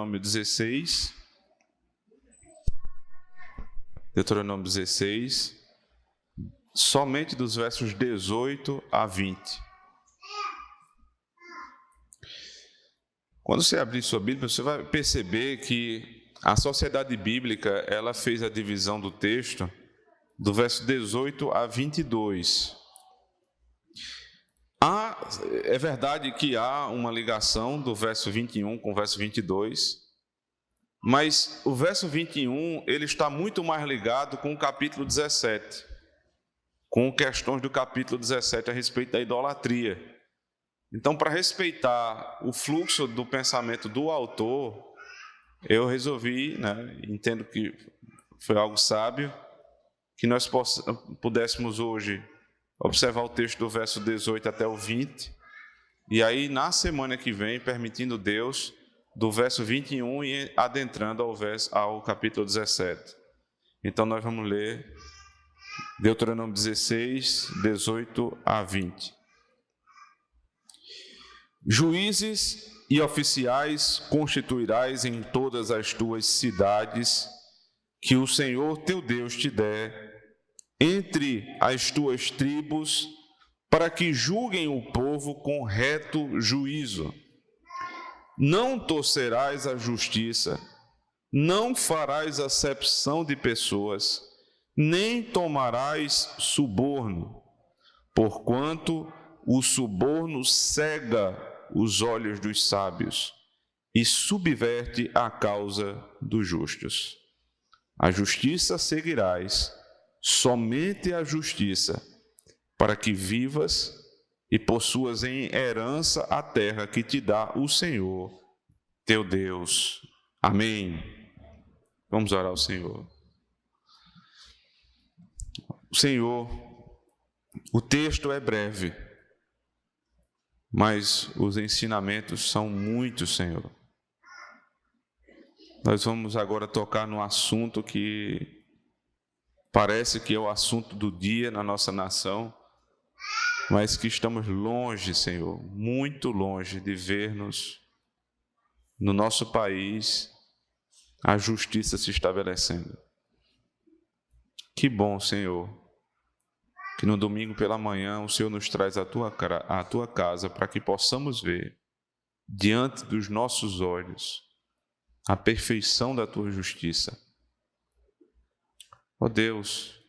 Deuteronômio 16. Deuteronômio 16, somente dos versos 18 a 20. Quando você abrir sua Bíblia, você vai perceber que a Sociedade Bíblica, ela fez a divisão do texto do verso 18 a 22. É verdade que há uma ligação do verso 21 com o verso 22, mas o verso 21, ele está muito mais ligado com o capítulo 17, com questões do capítulo 17 a respeito da idolatria. Então, para respeitar o fluxo do pensamento do autor, eu resolvi, entendo que foi algo sábio, que nós pudéssemos hoje observar o texto do verso 18 até o 20, e aí na semana que vem, permitindo Deus, do verso 21 e adentrando ao capítulo 17. Então nós vamos ler Deuteronômio 16, 18 a 20. Juízes e oficiais constituirás em todas as tuas cidades, que o Senhor teu Deus te der, entre as tuas tribos, para que julguem o povo com reto juízo. Não torcerás a justiça, não farás acepção de pessoas, nem tomarás suborno, porquanto o suborno cega os olhos dos sábios e subverte a causa dos justos. A justiça seguirás, somente a justiça, para que vivas e possuas em herança a terra que te dá o Senhor, teu Deus. Amém. Vamos orar ao Senhor. Senhor, o texto é breve, mas os ensinamentos são muitos, Senhor. Nós vamos agora tocar num assunto que parece que é o assunto do dia na nossa nação, mas que estamos longe, Senhor, muito longe de ver-nos no nosso país a justiça se estabelecendo. Que bom, Senhor, que no domingo pela manhã o Senhor nos traz à tua casa para que possamos ver diante dos nossos olhos a perfeição da tua justiça. Ó Deus,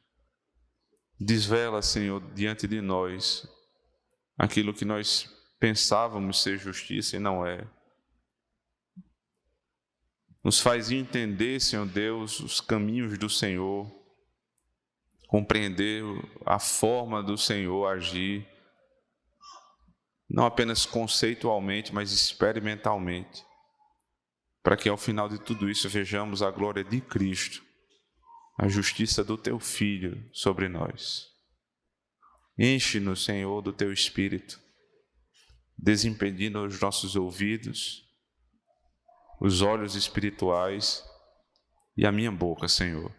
desvela, Senhor, diante de nós aquilo que nós pensávamos ser justiça e não é. Nos faz entender, Senhor Deus, os caminhos do Senhor, compreender a forma do Senhor agir, não apenas conceitualmente, mas experimentalmente, para que ao final de tudo isso vejamos a glória de Cristo, a justiça do Teu Filho sobre nós. Enche-nos, Senhor, do Teu Espírito, desimpedindo os nossos ouvidos, os olhos espirituais e a minha boca, Senhor,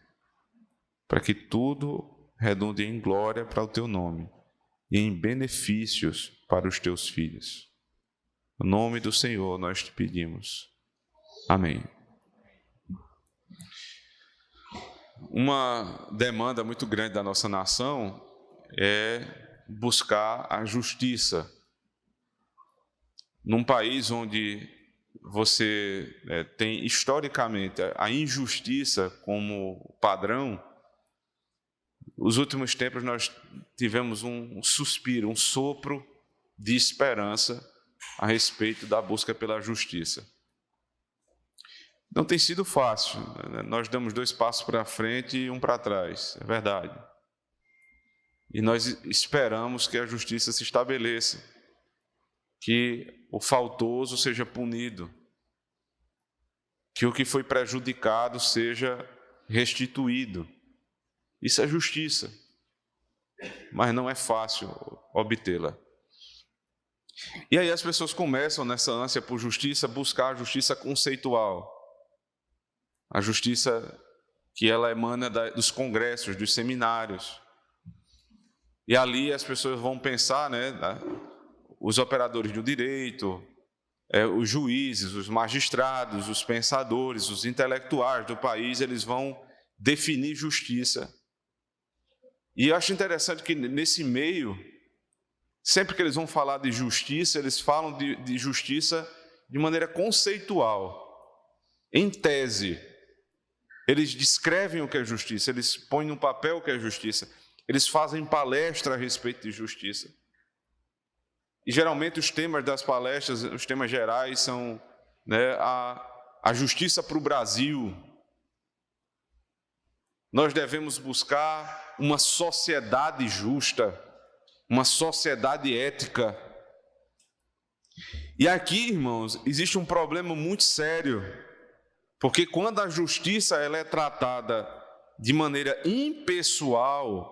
para que tudo redunde em glória para o Teu nome e em benefícios para os Teus filhos. No nome do Senhor nós te pedimos. Amém. Uma demanda muito grande da nossa nação é buscar a justiça. Num país onde você tem historicamente a injustiça como padrão, nos últimos tempos nós tivemos um suspiro, um sopro de esperança a respeito da busca pela justiça. Não tem sido fácil, nós damos 2 passos para frente e 1 para trás, é verdade. E nós esperamos que a justiça se estabeleça, que o faltoso seja punido, que o que foi prejudicado seja restituído. Isso é justiça, mas não é fácil obtê-la. E aí as pessoas começam nessa ânsia por justiça, buscar a justiça conceitual, a justiça que ela emana dos congressos, dos seminários. E ali as pessoas vão pensar, os operadores do direito, os juízes, os magistrados, os pensadores, os intelectuais do país, eles vão definir justiça. E eu acho interessante que nesse meio, sempre que eles vão falar de justiça, eles falam de justiça de maneira conceitual, em tese. Eles descrevem o que é justiça, eles põem no papel o que é justiça, eles fazem palestra a respeito de justiça. E geralmente os temas das palestras, os temas gerais são, né, a justiça para o Brasil. Nós devemos buscar uma sociedade justa, uma sociedade ética. E aqui, irmãos, existe um problema muito sério, porque quando a justiça ela é tratada de maneira impessoal,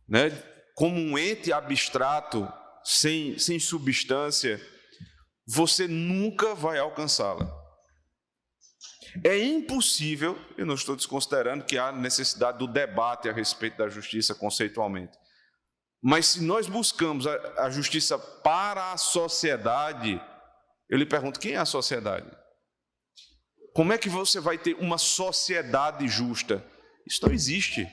né, como um ente abstrato, sem substância, você nunca vai alcançá-la. É impossível, eu não estou desconsiderando que há necessidade do debate a respeito da justiça conceitualmente, mas se nós buscamos a justiça para a sociedade, eu lhe pergunto, quem é a sociedade? Como é que você vai ter uma sociedade justa? Isso não existe.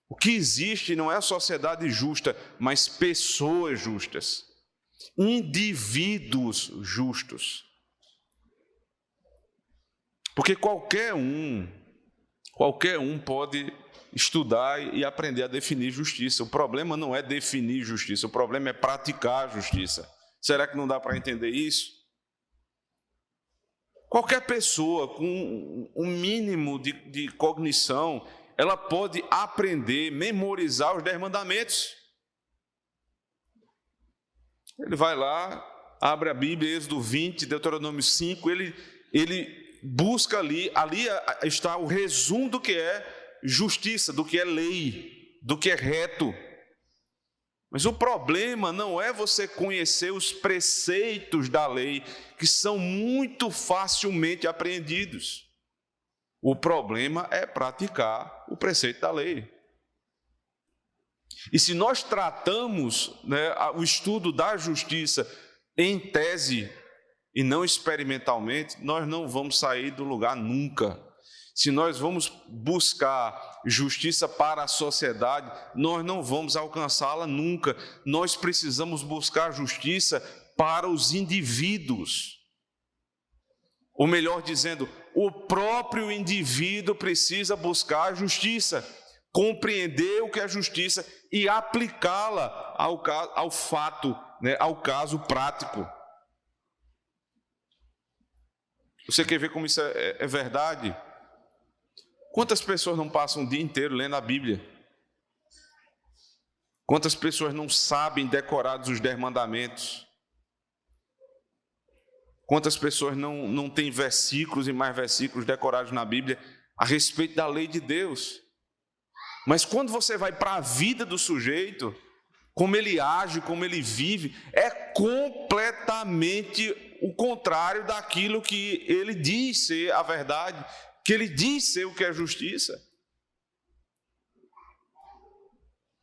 O que existe não é a sociedade justa, mas pessoas justas, indivíduos justos. Porque qualquer um pode estudar e aprender a definir justiça. O problema não é definir justiça, o problema é praticar justiça. Será que não dá para entender isso? Qualquer pessoa com um mínimo de cognição, ela pode aprender, memorizar os 10 mandamentos. Ele vai lá, abre a Bíblia, Êxodo 20, Deuteronômio 5, ele busca ali está o resumo do que é justiça, do que é lei, do que é reto. Mas o problema não é você conhecer os preceitos da lei, que são muito facilmente apreendidos. O problema é praticar o preceito da lei. E se nós tratamos, né, o estudo da justiça em tese e não experimentalmente, nós não vamos sair do lugar nunca. Se nós vamos buscar justiça para a sociedade, nós não vamos alcançá-la nunca. Nós precisamos buscar justiça para os indivíduos. Ou melhor dizendo, o próprio indivíduo precisa buscar a justiça, compreender o que é justiça e aplicá-la ao fato, né, ao caso prático. Você quer ver como isso é verdade? Quantas pessoas não passam o dia inteiro lendo a Bíblia? Quantas pessoas não sabem decorados os 10 mandamentos? Quantas pessoas não têm versículos e mais versículos decorados na Bíblia a respeito da lei de Deus? Mas quando você vai para a vida do sujeito, como ele age, como ele vive, é completamente o contrário daquilo que ele diz ser a verdade, que ele diz ser o que é justiça.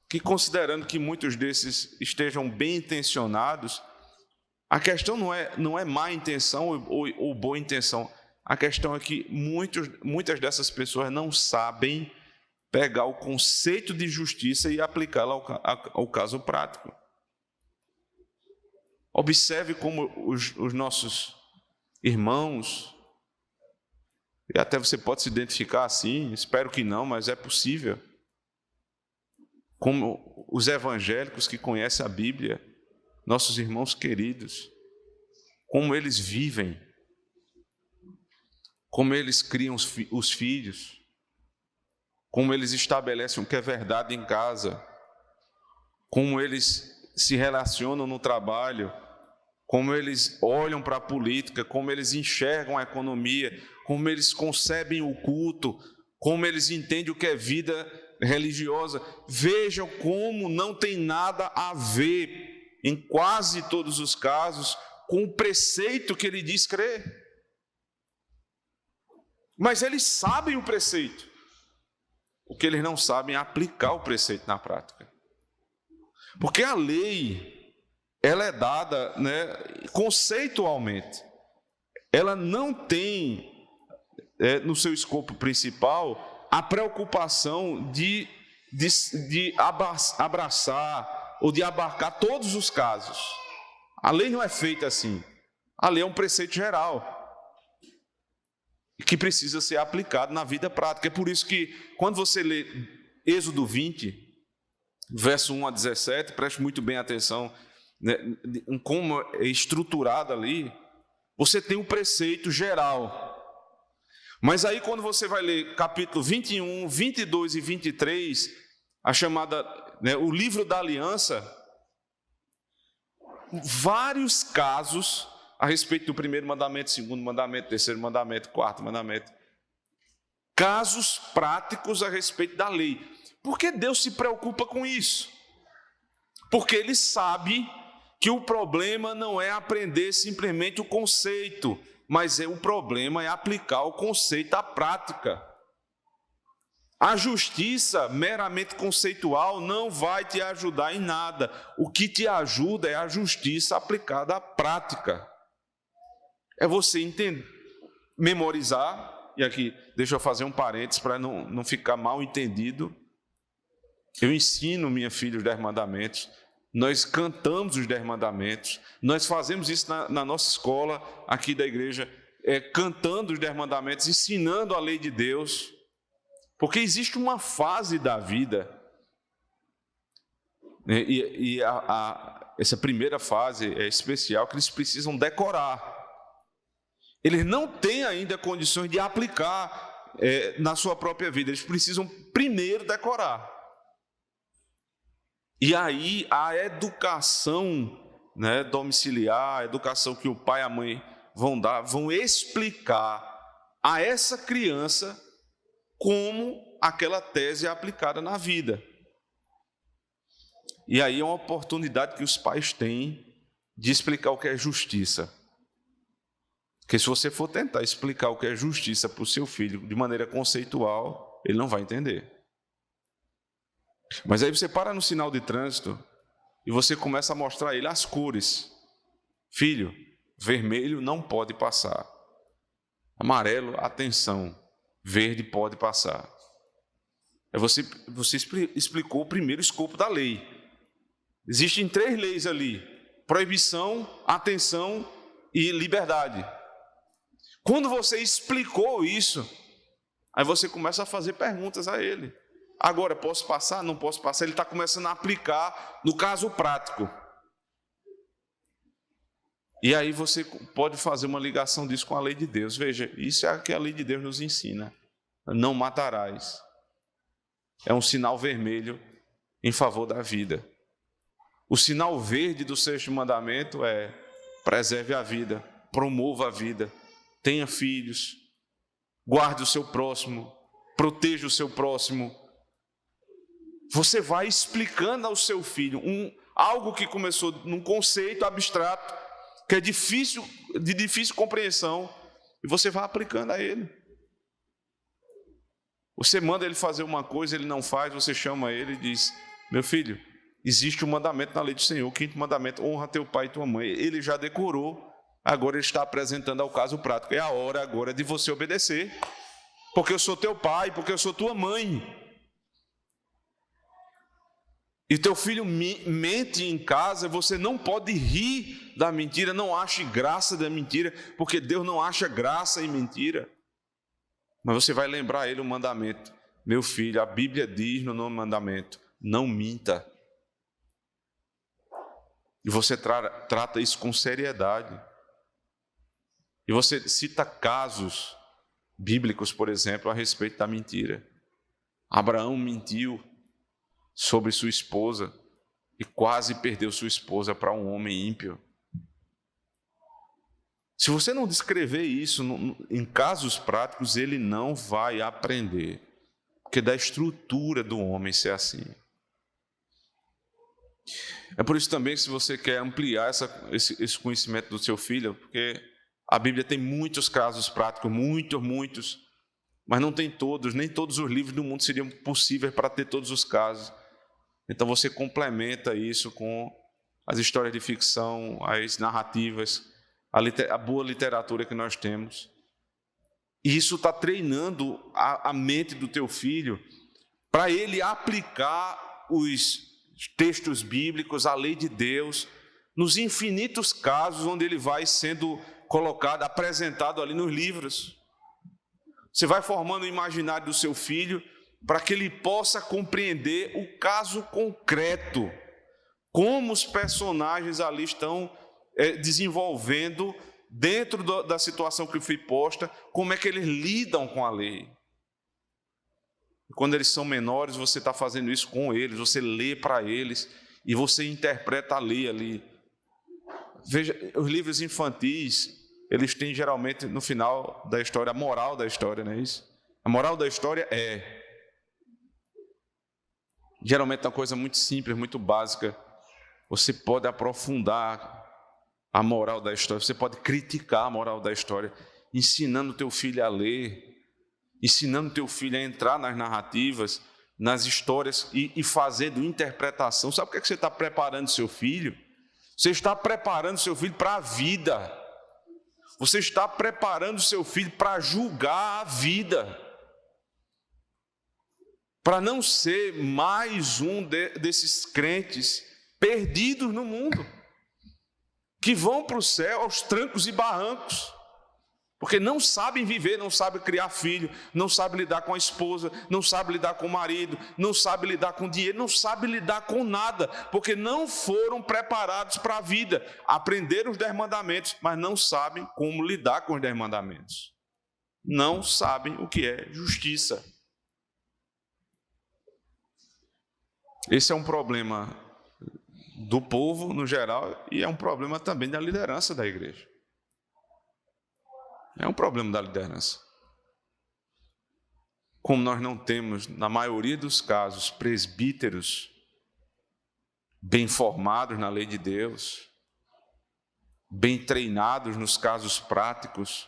Que considerando que muitos desses estejam bem intencionados, a questão não é má intenção ou boa intenção. A questão é que muitas dessas pessoas não sabem pegar o conceito de justiça e aplicá-lo ao caso prático. Observe como os nossos irmãos, e até você pode se identificar assim, espero que não, mas é possível, como os evangélicos que conhecem a Bíblia, nossos irmãos queridos, como eles vivem, como eles criam os filhos, como eles estabelecem o que é verdade em casa, como eles se relacionam no trabalho, como eles olham para a política, como eles enxergam a economia, como eles concebem o culto, como eles entendem o que é vida religiosa. Vejam como não tem nada a ver, em quase todos os casos, com o preceito que ele diz crer. Mas eles sabem o preceito. O que eles não sabem é aplicar o preceito na prática. Porque a lei, ela é dada, né, conceitualmente. Ela não tem no seu escopo principal a preocupação de abraçar ou de abarcar todos os casos. A lei não é feita assim. A lei é um preceito geral que precisa ser aplicado na vida prática. É por isso que, quando você lê Êxodo 20, verso 1 a 17, preste muito bem atenção, né, em como é estruturado ali, você tem um preceito geral. Mas aí, quando você vai ler capítulo 21, 22 e 23, a chamada, né, o livro da aliança, vários casos a respeito do primeiro mandamento, segundo mandamento, terceiro mandamento, quarto mandamento. Casos práticos a respeito da lei. Por que Deus se preocupa com isso? Porque Ele sabe que o problema não é aprender simplesmente o conceito, mas o problema é aplicar o conceito à prática. A justiça meramente conceitual não vai te ajudar em nada. O que te ajuda é a justiça aplicada à prática. É você entender, memorizar, e aqui deixa eu fazer um parênteses para não ficar mal entendido. Eu ensino minha filha os 10 mandamentos, nós cantamos os 10 mandamentos, nós fazemos isso na nossa escola aqui da igreja, cantando os 10 mandamentos, ensinando a lei de Deus, porque existe uma fase da vida, né, essa primeira fase é especial, que eles precisam decorar. Eles não têm ainda condições de aplicar na sua própria vida, eles precisam primeiro decorar. E aí a educação, né, domiciliar, a educação que o pai e a mãe vão dar, vão explicar a essa criança como aquela tese é aplicada na vida. E aí é uma oportunidade que os pais têm de explicar o que é justiça. Porque se você for tentar explicar o que é justiça para o seu filho de maneira conceitual, ele não vai entender. Mas aí você para no sinal de trânsito e você começa a mostrar a ele as cores. Filho, vermelho não pode passar. Amarelo, atenção, verde pode passar. Você explicou o primeiro escopo da lei. Existem 3 leis ali: proibição, atenção e liberdade. Quando você explicou isso, aí você começa a fazer perguntas a ele. Agora, posso passar? Não posso passar? Ele está começando a aplicar no caso prático. E aí você pode fazer uma ligação disso com a lei de Deus. Veja, isso é o que a lei de Deus nos ensina. Não matarás. É um sinal vermelho em favor da vida. O sinal verde do 6º mandamento é: preserve a vida, promova a vida, tenha filhos, guarde o seu próximo, proteja o seu próximo. Você vai explicando ao seu filho algo que começou num conceito abstrato, que é de difícil compreensão, e você vai aplicando a ele. Você manda ele fazer uma coisa, ele não faz, você chama ele e diz: meu filho, existe um mandamento na lei do Senhor, o 5º mandamento: honra teu pai e tua mãe. Ele já decorou, agora ele está apresentando ao caso prático. É a hora agora de você obedecer, porque eu sou teu pai, porque eu sou tua mãe. E teu filho mente em casa, você não pode rir da mentira, não ache graça da mentira, porque Deus não acha graça em mentira. Mas você vai lembrar ele o mandamento: meu filho, a Bíblia diz no 9º mandamento: não minta. E você trata isso com seriedade. E você cita casos bíblicos, por exemplo, a respeito da mentira. Abraão mentiu sobre sua esposa e quase perdeu sua esposa para um homem ímpio. Se você não descrever isso em casos práticos, ele não vai aprender, porque da estrutura do homem ser assim. É por isso também que, se você quer ampliar esse conhecimento do seu filho, porque a Bíblia tem muitos casos práticos, muitos, mas não tem todos, nem todos os livros do mundo seriam possíveis para ter todos os casos. Então você complementa isso com as histórias de ficção, as narrativas, a boa literatura que nós temos. E isso está treinando a mente do teu filho para ele aplicar os textos bíblicos, a lei de Deus, nos infinitos casos onde ele vai sendo colocado, apresentado ali nos livros. Você vai formando o imaginário do seu filho para que ele possa compreender o caso concreto, como os personagens ali estão desenvolvendo dentro da situação que foi posta, como é que eles lidam com a lei. Quando eles são menores, você está fazendo isso com eles, você lê para eles e você interpreta a lei ali. Veja, os livros infantis, eles têm geralmente no final da história a moral da história, não é isso? A moral da história geralmente é uma coisa muito simples, muito básica. Você pode aprofundar a moral da história, você pode criticar a moral da história, ensinando o teu filho a ler, ensinando o teu filho a entrar nas narrativas, nas histórias e fazendo interpretação. Sabe o que é que você está preparando seu filho? Você está preparando seu filho para a vida. Você está preparando seu filho para julgar a vida. Para não ser mais um desses crentes perdidos no mundo, que vão para o céu aos trancos e barrancos, porque não sabem viver, não sabem criar filho, não sabem lidar com a esposa, não sabem lidar com o marido, não sabem lidar com dinheiro, não sabem lidar com nada, porque não foram preparados para a vida. Aprenderam os 10 mandamentos, mas não sabem como lidar com os 10 mandamentos. Não sabem o que é justiça. Esse é um problema do povo no geral e é um problema também da liderança da igreja. É um problema da liderança. Como nós não temos, na maioria dos casos, presbíteros bem formados na lei de Deus, bem treinados nos casos práticos,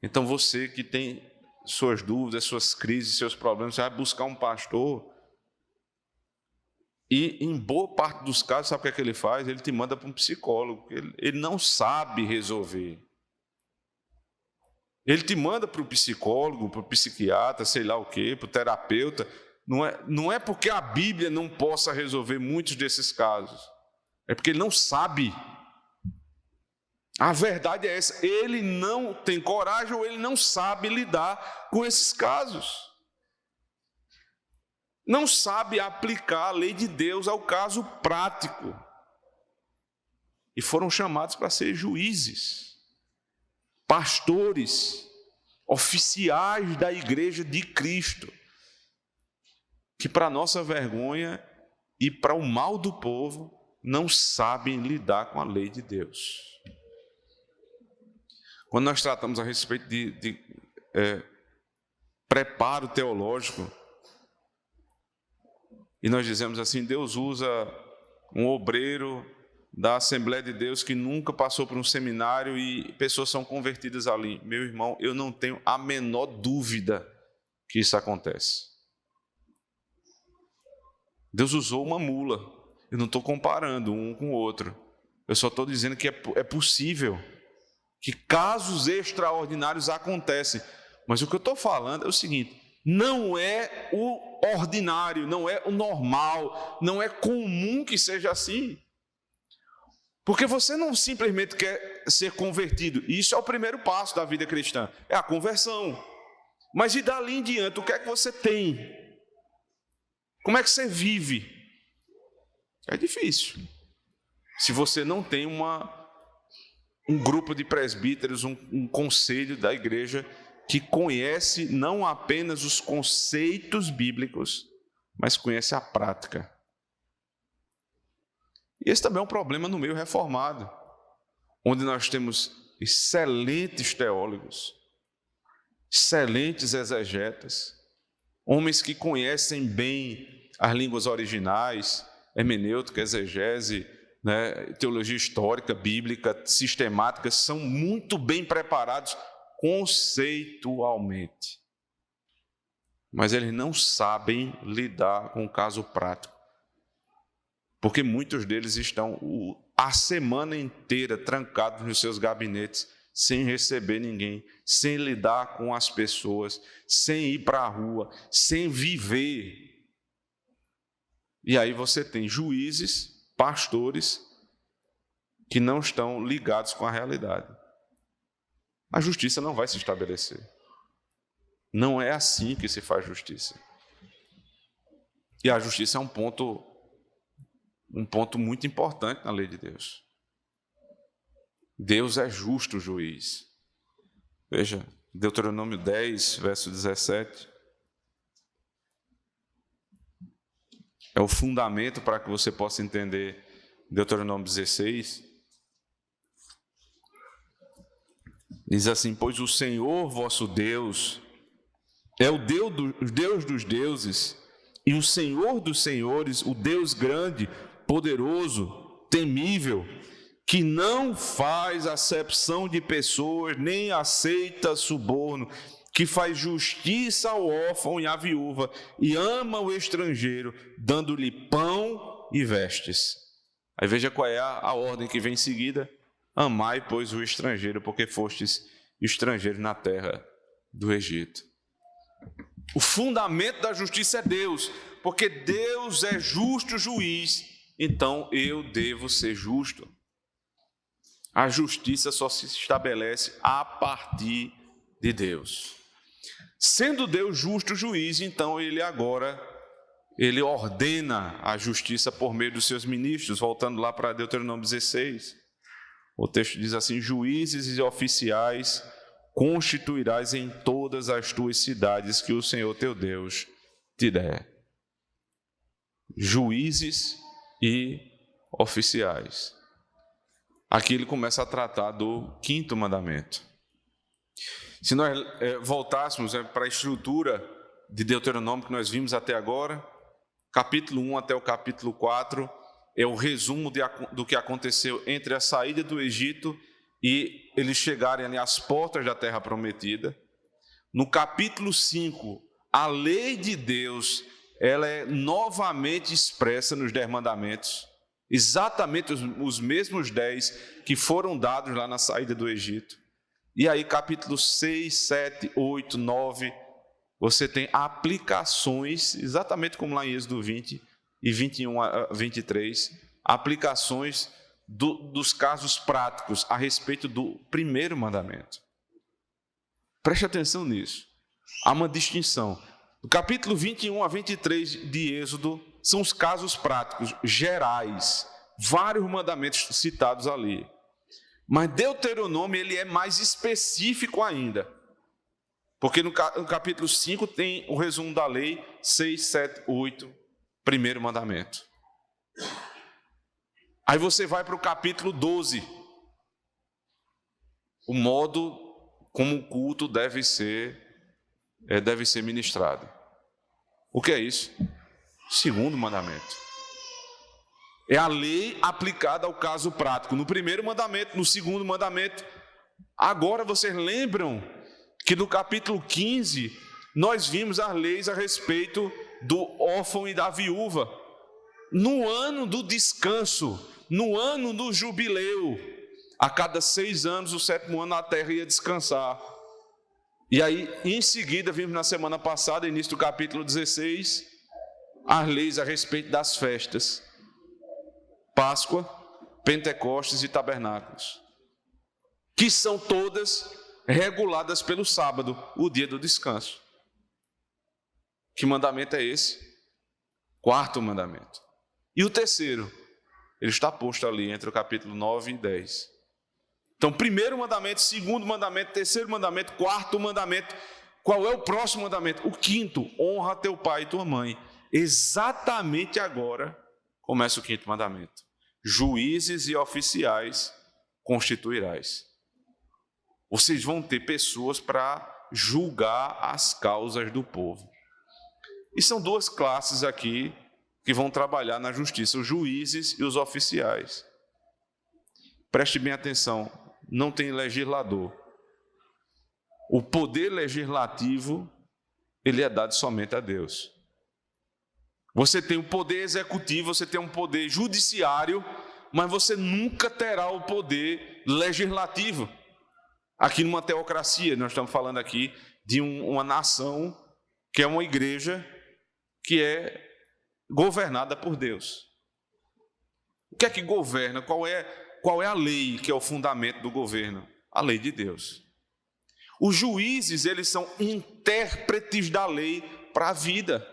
então você que tem suas dúvidas, suas crises, seus problemas, você vai buscar um pastor e, em boa parte dos casos, sabe o que é que ele faz? Ele te manda para um psicólogo, ele não sabe resolver. Ele te manda para o psicólogo, para o psiquiatra, sei lá o quê, para o terapeuta. Não é porque a Bíblia não possa resolver muitos desses casos. É porque ele não sabe. A verdade é essa. Ele não tem coragem ou ele não sabe lidar com esses casos. Não sabe aplicar a lei de Deus ao caso prático. E foram chamados para ser juízes, pastores, oficiais da igreja de Cristo, que para nossa vergonha e para o mal do povo não sabem lidar com a lei de Deus. Quando nós tratamos a respeito de preparo teológico, e nós dizemos assim, Deus usa um obreiro da Assembleia de Deus que nunca passou por um seminário e pessoas são convertidas ali. Meu irmão, eu não tenho a menor dúvida que isso acontece. Deus usou uma mula. Eu não estou comparando um com o outro. Eu só estou dizendo que é possível, que casos extraordinários acontecem. Mas o que eu estou falando é o seguinte, não é o ordinário, não é o normal, não é comum que seja assim. Porque você não simplesmente quer ser convertido. Isso é o primeiro passo da vida cristã, é a conversão. Mas e dali em diante, o que é que você tem? Como é que você vive? É difícil. Se você não tem um grupo de presbíteros, um conselho da igreja que conhece não apenas os conceitos bíblicos, mas conhece a prática. E esse também é um problema no meio reformado, onde nós temos excelentes teólogos, excelentes exegetas, homens que conhecem bem as línguas originais, hermenêutica, exegese, teologia histórica, bíblica, sistemática, são muito bem preparados conceitualmente. Mas eles não sabem lidar com o caso prático. porque muitos deles estão a semana inteira trancados nos seus gabinetes, sem receber ninguém, sem lidar com as pessoas, sem ir para a rua, sem viver. E aí você tem juízes, pastores, que não estão ligados com a realidade. A justiça não vai se estabelecer. Não é assim que se faz justiça. E a justiça é um ponto muito importante na lei de Deus. Deus é justo juiz. Veja, Deuteronômio 10, verso 17. É o fundamento para que você possa entender Deuteronômio 16. Diz assim: pois o Senhor vosso Deus é o Deus dos deuses e o Senhor dos senhores, o Deus grande, poderoso, temível, que não faz acepção de pessoas, nem aceita suborno, que faz justiça ao órfão e à viúva, e ama o estrangeiro, dando-lhe pão e vestes. Aí veja qual é a ordem que vem em seguida: amai, pois, o estrangeiro, porque fostes estrangeiros na terra do Egito. O fundamento da justiça é Deus, porque Deus é justo juiz, então eu devo ser justo. A justiça só se estabelece a partir de Deus. Sendo Deus justo juiz, então ele ordena a justiça por meio dos seus ministros. Voltando lá para Deuteronômio 16, o texto diz assim: juízes e oficiais constituirás em todas as tuas cidades que o Senhor teu Deus te der. Juízes e oficiais. Aqui ele começa a tratar do quinto mandamento. Se nós voltássemos para a estrutura de Deuteronômio que nós vimos até agora, capítulo 1 até o capítulo 4 é o resumo do que aconteceu entre a saída do Egito e eles chegarem ali às portas da terra prometida. No capítulo 5, a lei de Deus, ela é novamente expressa nos 10 mandamentos, exatamente os mesmos 10 que foram dados lá na saída do Egito. E aí capítulos 6, 7, 8, 9, você tem aplicações, exatamente como lá em Êxodo 20 e 21 a 23, aplicações dos casos práticos a respeito do primeiro mandamento. Preste atenção nisso. Há uma distinção. Do capítulo 21 a 23 de Êxodo são os casos práticos gerais, vários mandamentos citados ali. Mas Deuteronômio ele é mais específico ainda, porque no capítulo 5 tem o resumo da lei, 6, 7, 8, primeiro mandamento. Aí você vai para o capítulo 12, o modo como o culto deve ser ministrado. O que é isso? Segundo mandamento. É a lei aplicada ao caso prático. No primeiro mandamento, no segundo mandamento. Agora vocês lembram que no capítulo 15 nós vimos as leis a respeito do órfão e da viúva. No ano do descanso, no ano do jubileu, a cada 6 anos, o 7º ano, a terra ia descansar. E aí, em seguida, vimos na semana passada, início do capítulo 16, as leis a respeito das festas. Páscoa, Pentecostes e Tabernáculos, que são todas reguladas pelo sábado, o dia do descanso. Que mandamento é esse? 4º mandamento. E o terceiro? Ele está posto ali entre o capítulo 9 e 10. Então, primeiro mandamento, segundo mandamento, terceiro mandamento, 4º mandamento. Qual é o próximo mandamento? O 5º, honra teu pai e tua mãe. Exatamente agora começa o 5º mandamento. Juízes e oficiais constituirás. Vocês vão ter pessoas para julgar as causas do povo. E são 2 classes aqui que vão trabalhar na justiça, os juízes e os oficiais. Preste bem atenção, não tem legislador. O poder legislativo, ele é dado somente a Deus. Você tem o poder executivo, você tem um poder judiciário, mas você nunca terá o poder legislativo. Aqui numa teocracia, nós estamos falando aqui de uma nação que é uma igreja que é governada por Deus. O que é que governa? Qual é a lei que é o fundamento do governo? A lei de Deus. Os juízes, eles são intérpretes da lei para a vida.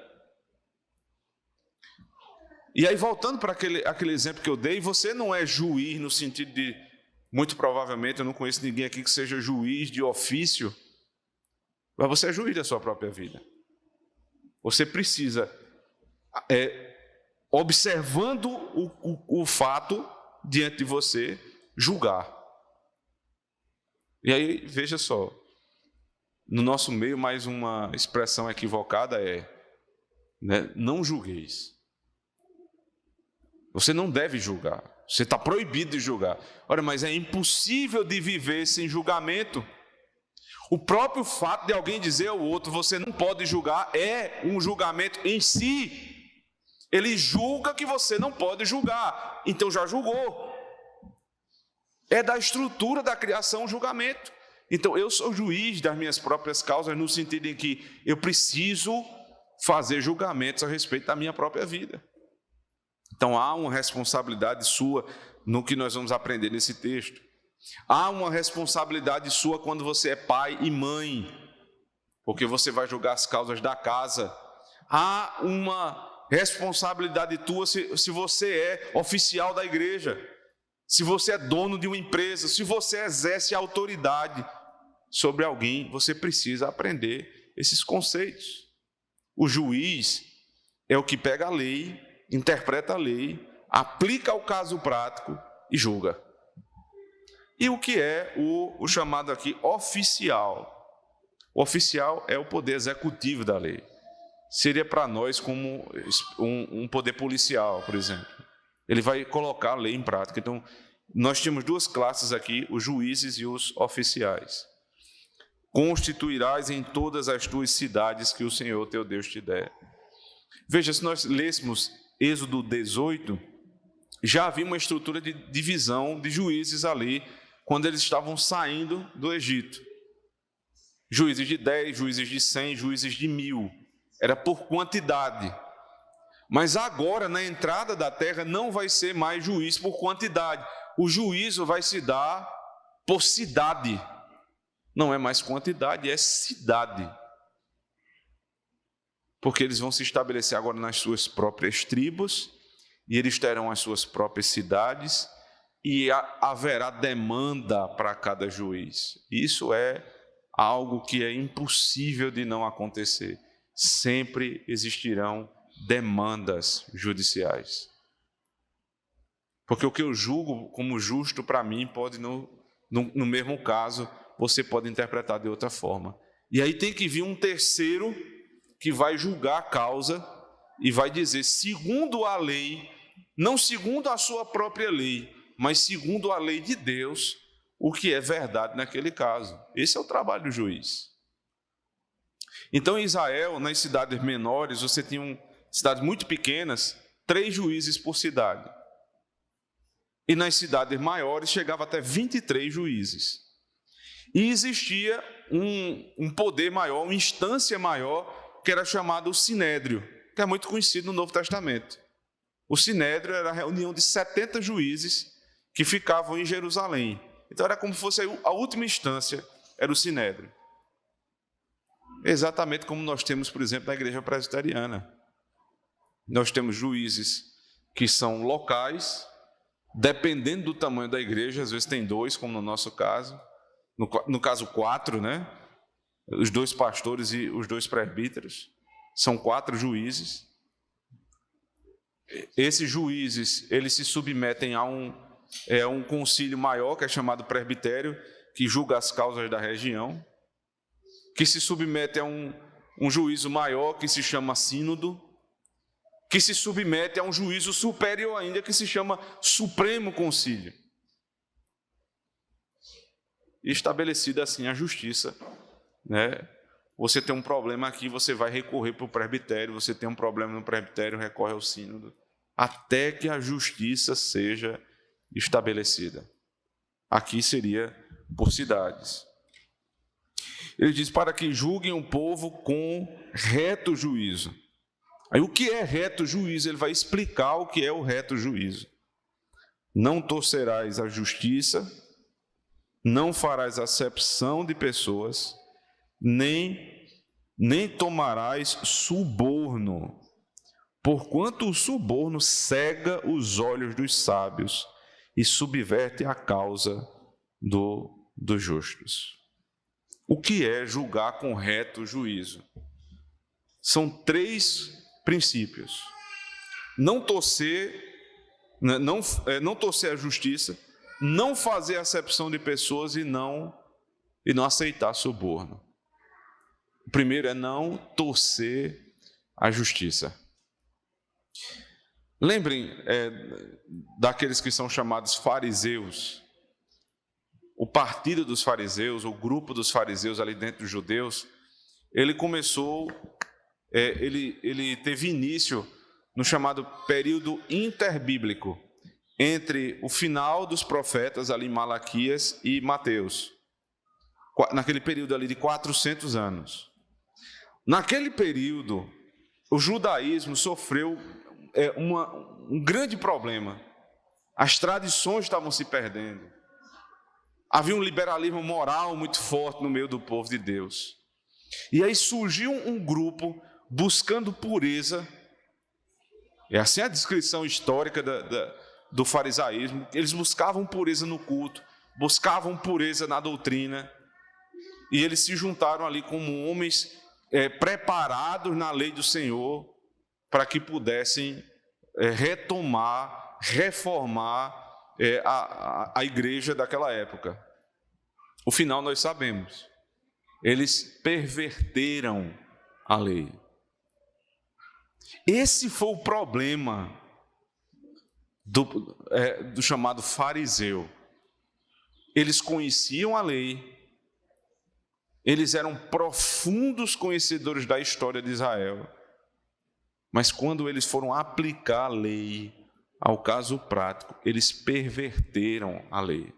E aí, voltando para aquele exemplo que eu dei, você não é juiz no sentido de, muito provavelmente, eu não conheço ninguém aqui que seja juiz de ofício, mas você é juiz da sua própria vida. Você precisa, observando o fato diante de você, julgar. E aí, veja só, no nosso meio, mais uma expressão equivocada né, não julgueis. Você não deve julgar, você está proibido de julgar. Ora, mas é impossível de viver sem julgamento. O próprio fato de alguém dizer ao outro, você não pode julgar, é um julgamento em si. Ele julga que você não pode julgar, então já julgou. É da estrutura da criação o julgamento. Então eu sou juiz das minhas próprias causas, no sentido em que eu preciso fazer julgamentos a respeito da minha própria vida. Então há uma responsabilidade sua no que nós vamos aprender nesse texto. Há uma responsabilidade sua quando você é pai e mãe, porque você vai julgar as causas da casa. Há uma responsabilidade tua se você é oficial da igreja, se você é dono de uma empresa, se você exerce autoridade sobre alguém, você precisa aprender esses conceitos. O juiz é o que pega a lei, interpreta a lei, aplica ao caso prático e julga. E o que é o chamado aqui oficial? O oficial é o poder executivo da lei. Seria para nós como um poder policial, por exemplo. Ele vai colocar a lei em prática. Então, nós temos duas classes aqui, os juízes e os oficiais. Constituirás em todas as tuas cidades que o Senhor teu Deus te der. Veja, se nós lêssemos Êxodo 18, já havia uma estrutura de divisão de juízes ali, quando eles estavam saindo do Egito. Juízes de 10, juízes de 100, juízes de 1000. Era por quantidade. Mas agora, na entrada da terra, não vai ser mais juiz por quantidade. O juízo vai se dar por cidade. Não é mais quantidade, é cidade. Porque eles vão se estabelecer agora nas suas próprias tribos, e eles terão as suas próprias cidades, e haverá demanda para cada juiz. Isso é algo que é impossível de não acontecer. Sempre existirão demandas judiciais. Porque o que eu julgo como justo para mim pode, no mesmo caso, você pode interpretar de outra forma. E aí tem que vir um terceiro que vai julgar a causa e vai dizer, segundo a lei, não segundo a sua própria lei, mas segundo a lei de Deus, o que é verdade naquele caso. Esse é o trabalho do juiz. Então, em Israel, nas cidades menores, você tinha cidades muito pequenas, 3 juízes por cidade. E nas cidades maiores, chegava até 23 juízes. E existia um poder maior, uma instância maior, que era chamado o Sinédrio, que é muito conhecido no Novo Testamento. O Sinédrio era a reunião de 70 juízes que ficavam em Jerusalém. Então era como se fosse a última instância, era o Sinédrio. Exatamente como nós temos, por exemplo, na igreja presbiteriana. Nós temos juízes que são locais, dependendo do tamanho da igreja, às vezes tem 2, como no nosso caso, no caso 4, né? Os 2 pastores e os 2 presbíteros, são 4 juízes. Esses juízes, eles se submetem a um concílio maior, que é chamado presbitério, que julga as causas da região, que se submete a um juízo maior, que se chama sínodo, que se submete a um juízo superior ainda, que se chama Supremo Concílio. E estabelecida assim a justiça, né, você tem um problema aqui, você vai recorrer para o presbitério, você tem um problema no presbitério, recorre ao sínodo, até que a justiça seja estabelecida. Aqui seria por cidades. Ele diz, para que julguem o povo com reto juízo. Aí o que é reto juízo? Ele vai explicar o que é o reto juízo. Não torcerás a justiça, não farás acepção de pessoas, nem tomarás suborno, porquanto o suborno cega os olhos dos sábios e subverte a causa dos justos. O que é julgar com reto juízo? São 3 princípios. Não torcer a justiça, não fazer acepção de pessoas e não aceitar suborno. O primeiro é não torcer a justiça. Lembrem daqueles que são chamados fariseus. O partido dos fariseus, o grupo dos fariseus ali dentro dos judeus, ele começou, ele teve início no chamado período interbíblico, entre o final dos profetas ali em Malaquias e Mateus, naquele período ali de 400 anos. Naquele período, o judaísmo sofreu um grande problema. As tradições estavam se perdendo. Havia um liberalismo moral muito forte no meio do povo de Deus. E aí surgiu um grupo buscando pureza. É assim a descrição histórica do farisaísmo. Eles buscavam pureza no culto, buscavam pureza na doutrina. E eles se juntaram ali como homens preparados na lei do Senhor para que pudessem retomar, reformar a igreja daquela época. O final nós sabemos. Eles perverteram a lei. Esse foi o problema do chamado fariseu. Eles conheciam a lei, eles eram profundos conhecedores da história de Israel, mas quando eles foram aplicar a lei ao caso prático, eles perverteram a lei.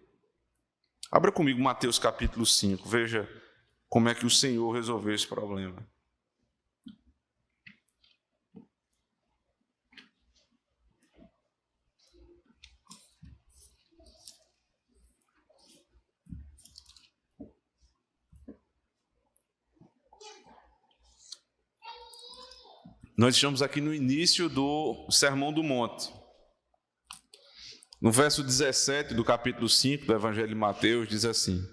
Abra comigo Mateus capítulo 5, veja como é que o Senhor resolveu esse problema. Nós estamos aqui no início do Sermão do Monte. No verso 17 do capítulo 5 do Evangelho de Mateus, diz assim: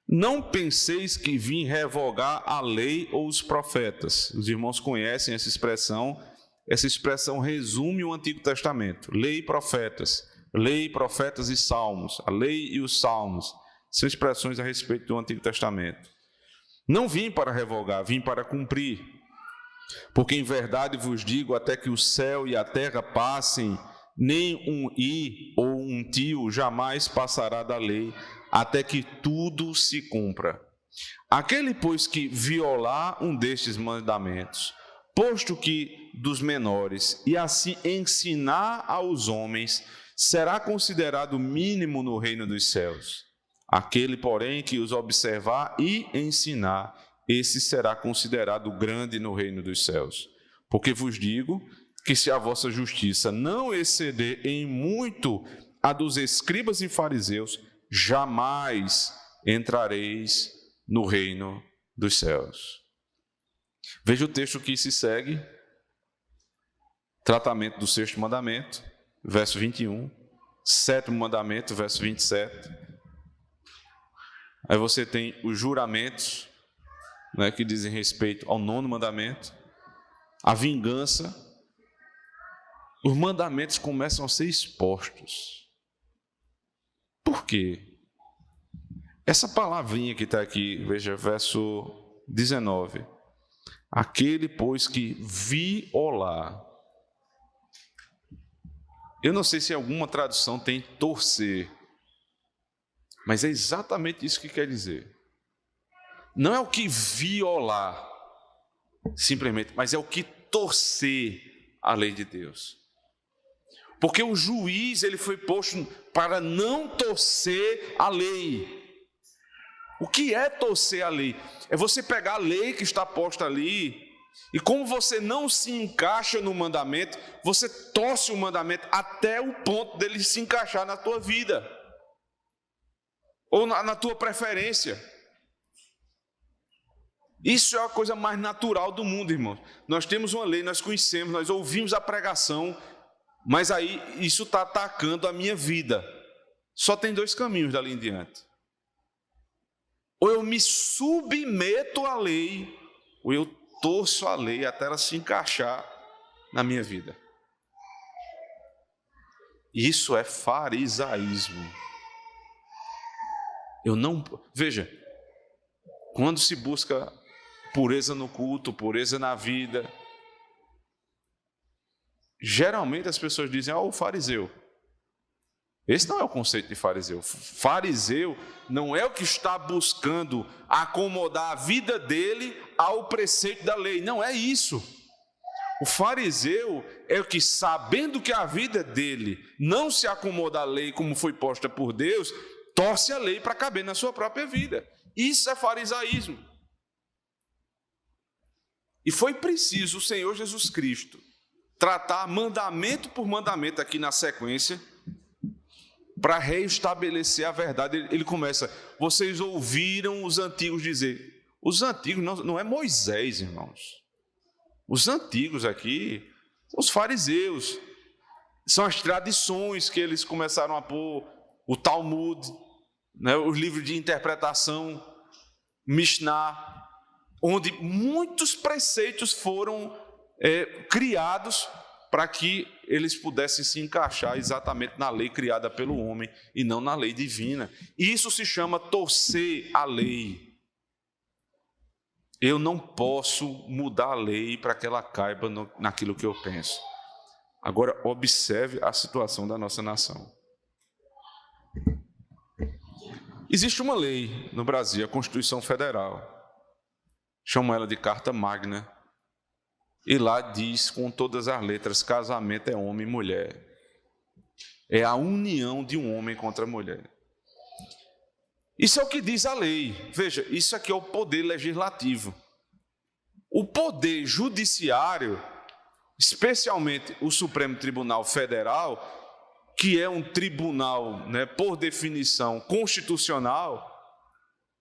não penseis que vim revogar a lei ou os profetas. Os irmãos conhecem essa expressão. Essa expressão resume o Antigo Testamento. Lei, profetas e salmos. A lei e os salmos são expressões a respeito do Antigo Testamento. Não vim para revogar, vim para cumprir. Porque em verdade vos digo, até que o céu e a terra passem, nem um i ou um tio jamais passará da lei, até que tudo se cumpra. Aquele, pois, que violar um destes mandamentos, posto que dos menores, e assim ensinar aos homens, será considerado mínimo no reino dos céus. Aquele, porém, que os observar e ensinar, esse será considerado grande no reino dos céus. Porque vos digo que se a vossa justiça não exceder em muito a dos escribas e fariseus, jamais entrareis no reino dos céus. Veja o texto que se segue. Tratamento do 6º mandamento, verso 21. 7º mandamento, verso 27. Aí você tem os juramentos, que dizem respeito ao 9º mandamento, a vingança. Os mandamentos começam a ser expostos. Por quê? Essa palavrinha que está aqui, veja, verso 19. Aquele, pois, que violar. Eu não sei se alguma tradução tem torcer, mas é exatamente isso que quer dizer. não é o que violar, simplesmente, mas é o que torcer a lei de Deus. Porque o juiz, ele foi posto para não torcer a lei. O que é torcer a lei? É você pegar a lei que está posta ali, e como você não se encaixa no mandamento, você torce o mandamento até o ponto dele se encaixar na tua vida, ou na tua preferência. Isso é a coisa mais natural do mundo, irmãos. Nós temos uma lei, nós conhecemos, nós ouvimos a pregação, mas aí isso está atacando a minha vida. Só tem dois caminhos dali em diante. Ou eu me submeto à lei, ou eu torço a lei até ela se encaixar na minha vida. Isso é farisaísmo. Veja, quando se busca pureza no culto, pureza na vida, geralmente as pessoas dizem, o fariseu. Esse não é o conceito de fariseu. Fariseu não é o que está buscando acomodar a vida dele ao preceito da lei. Não é isso. O fariseu é o que, sabendo que a vida dele não se acomoda à lei como foi posta por Deus, torce a lei para caber na sua própria vida. Isso é farisaísmo. E foi preciso o Senhor Jesus Cristo tratar mandamento por mandamento aqui na sequência, para reestabelecer a verdade. Ele começa, vocês ouviram os antigos dizer. Os antigos não é Moisés, irmãos. Os antigos aqui são os fariseus. São as tradições que eles começaram a pôr, o Talmud, né, os livros de interpretação, Mishnah, onde muitos preceitos foram criados para que eles pudessem se encaixar exatamente na lei criada pelo homem e não na lei divina. Isso se chama torcer a lei. Eu não posso mudar a lei para que ela caiba naquilo que eu penso. Agora, observe a situação da nossa nação. Existe uma lei no Brasil, a Constituição Federal. Chamam ela de Carta Magna. E lá diz com todas as letras, casamento é homem e mulher. É a união de um homem contra a mulher. Isso é o que diz a lei. Veja, isso aqui é o poder legislativo. O poder judiciário, especialmente o Supremo Tribunal Federal, que é um tribunal, por definição, constitucional,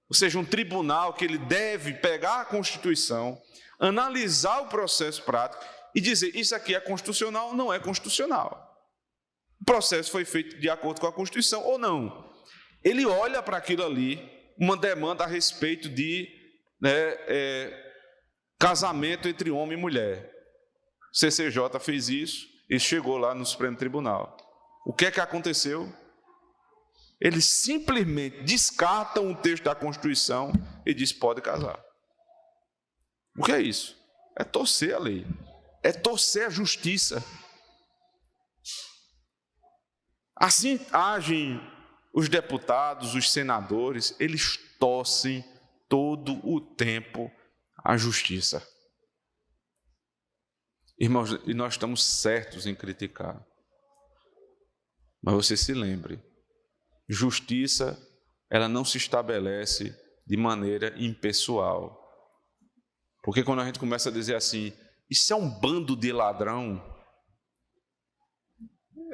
ou seja, um tribunal que ele deve pegar a Constituição, analisar o processo prático e dizer, isso aqui é constitucional ou não é constitucional. O processo foi feito de acordo com a Constituição ou não. Ele olha para aquilo ali, uma demanda a respeito de casamento entre homem e mulher. O CCJ fez isso e chegou lá no Supremo Tribunal. O que é que aconteceu? Eles simplesmente descartam o texto da Constituição e diz pode casar. O que é isso? É torcer a lei. É torcer a justiça. Assim agem os deputados, os senadores, eles torcem todo o tempo a justiça. Irmãos, e nós estamos certos em criticar. Mas você se lembre, justiça, ela não se estabelece de maneira impessoal. Porque quando a gente começa a dizer assim, isso é um bando de ladrão,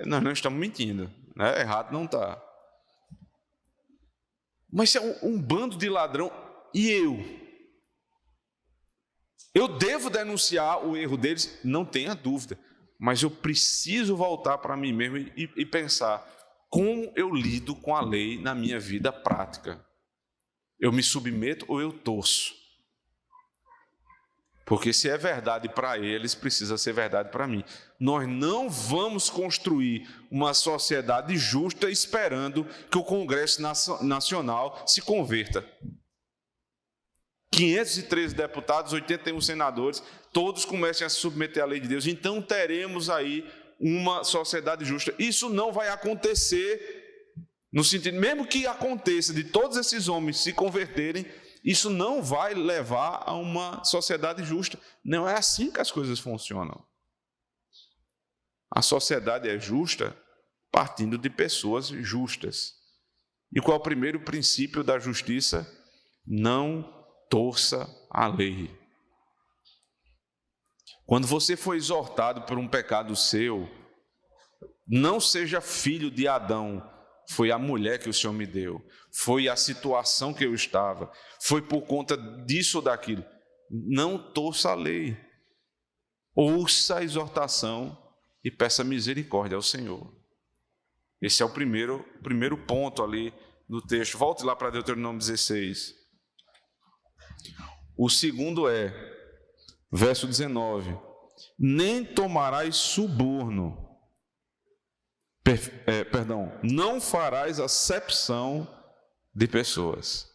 nós não estamos mentindo, né? Errado não está. Mas se é um bando de ladrão, e eu? Eu devo denunciar o erro deles? Não tenha dúvida. Mas eu preciso voltar para mim mesmo e pensar, como eu lido com a lei na minha vida prática? Eu me submeto ou eu torço? Porque se é verdade para eles, precisa ser verdade para mim. Nós não vamos construir uma sociedade justa esperando que o Congresso Nacional se converta. 513 deputados, 81 senadores, todos comecem a se submeter à lei de Deus. Então teremos aí uma sociedade justa. Isso não vai acontecer no sentido, mesmo que aconteça de todos esses homens se converterem, isso não vai levar a uma sociedade justa. Não é assim que as coisas funcionam. A sociedade é justa partindo de pessoas justas. E qual é o primeiro princípio da justiça? Não torça a lei. Quando você for exortado por um pecado seu, não seja filho de Adão. Foi a mulher que o Senhor me deu, foi a situação que eu estava, foi por conta disso ou daquilo. Não torça a lei. Ouça a exortação e peça misericórdia ao Senhor. Esse é o primeiro ponto ali do texto. Volte lá para Deuteronômio 16. O segundo é, verso 19: nem tomarás suborno. Não farás acepção de pessoas.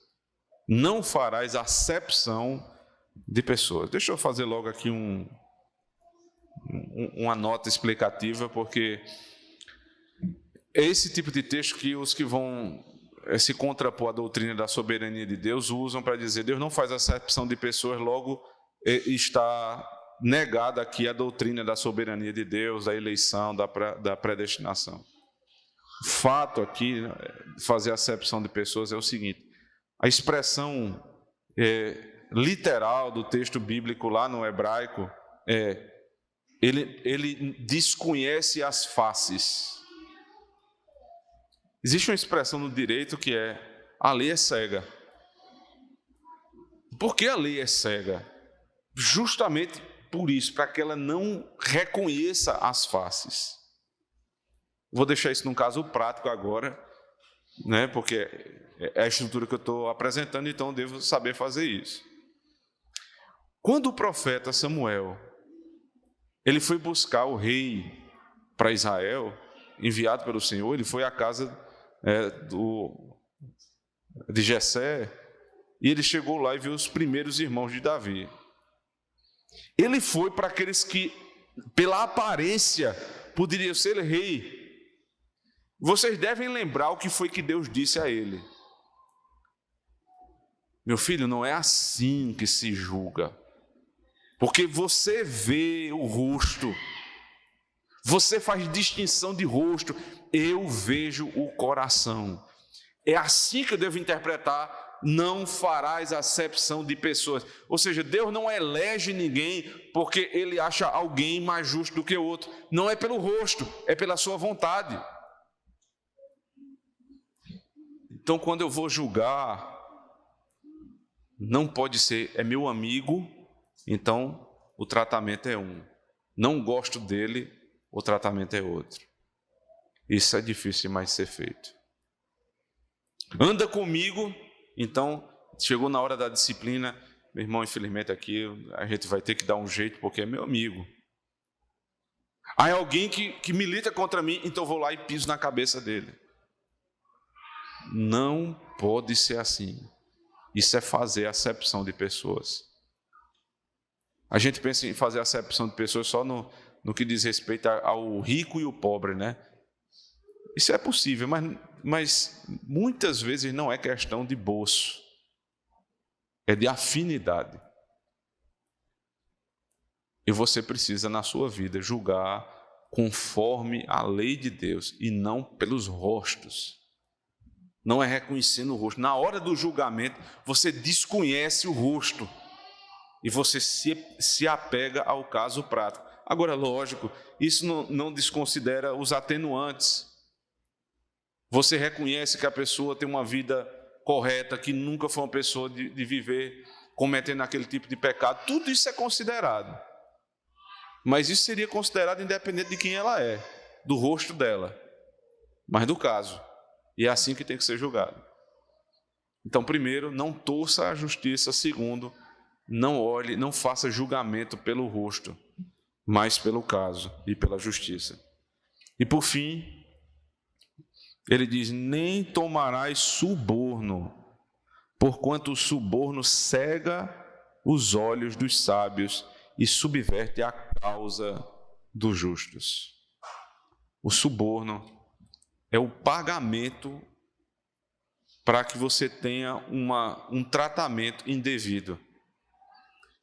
Não farás acepção de pessoas. Deixa eu fazer logo aqui uma nota explicativa, porque é esse tipo de texto que os que vão se contrapor à doutrina da soberania de Deus usam para dizer: Deus não faz acepção de pessoas, logo está negada aqui a doutrina da soberania de Deus, da eleição, da predestinação. O fato aqui, fazer acepção de pessoas, é o seguinte: a expressão literal do texto bíblico lá no hebraico ele desconhece as faces. Existe uma expressão no direito que é: a lei é cega. Por que a lei é cega? Justamente por isso, para que ela não reconheça as faces. Vou deixar isso num caso prático agora, né? Porque é a estrutura que eu estou apresentando, então eu devo saber fazer isso. Quando o profeta Samuel ele foi buscar o rei para Israel, enviado pelo Senhor, ele foi à casa de Jessé, e ele chegou lá e viu os primeiros irmãos de Davi. Ele foi para aqueles que, pela aparência, poderiam ser rei. Vocês devem lembrar o que foi que Deus disse a ele: meu filho, não é assim que se julga, porque você vê o rosto, você faz distinção de rosto, eu vejo o coração. É assim que eu devo interpretar: não farás acepção de pessoas. Ou seja, Deus não elege ninguém porque ele acha alguém mais justo do que o outro. Não é pelo rosto, é pela sua vontade. Então, quando eu vou julgar, não pode ser: é meu amigo, então o tratamento é um. Não gosto dele, o tratamento é outro. Isso é difícil demais de ser feito. Anda comigo, então chegou na hora da disciplina. Meu irmão, infelizmente aqui a gente vai ter que dar um jeito, porque é meu amigo. Há alguém que milita contra mim, então eu vou lá e piso na cabeça dele. Não pode ser assim. Isso é fazer acepção de pessoas. A gente pensa em fazer acepção de pessoas só no que diz respeito ao rico e o pobre, né? Isso é possível, mas muitas vezes não é questão de bolso, é de afinidade. E você precisa, na sua vida, julgar conforme a lei de Deus e não pelos rostos. Não é reconhecendo o rosto. Na hora do julgamento, você desconhece o rosto e você se apega ao caso prático. Agora, lógico, isso não desconsidera os atenuantes. Você reconhece que a pessoa tem uma vida correta, que nunca foi uma pessoa de viver cometendo aquele tipo de pecado. Tudo isso é considerado. Mas isso seria considerado independente de quem ela é, do rosto dela, mas do caso. E é assim que tem que ser julgado. Então, primeiro, não torça a justiça. Segundo, não faça julgamento pelo rosto, mas pelo caso e pela justiça. E por fim, ele diz: nem tomarás suborno, porquanto o suborno cega os olhos dos sábios e subverte a causa dos justos. O suborno é o pagamento para que você tenha um tratamento indevido,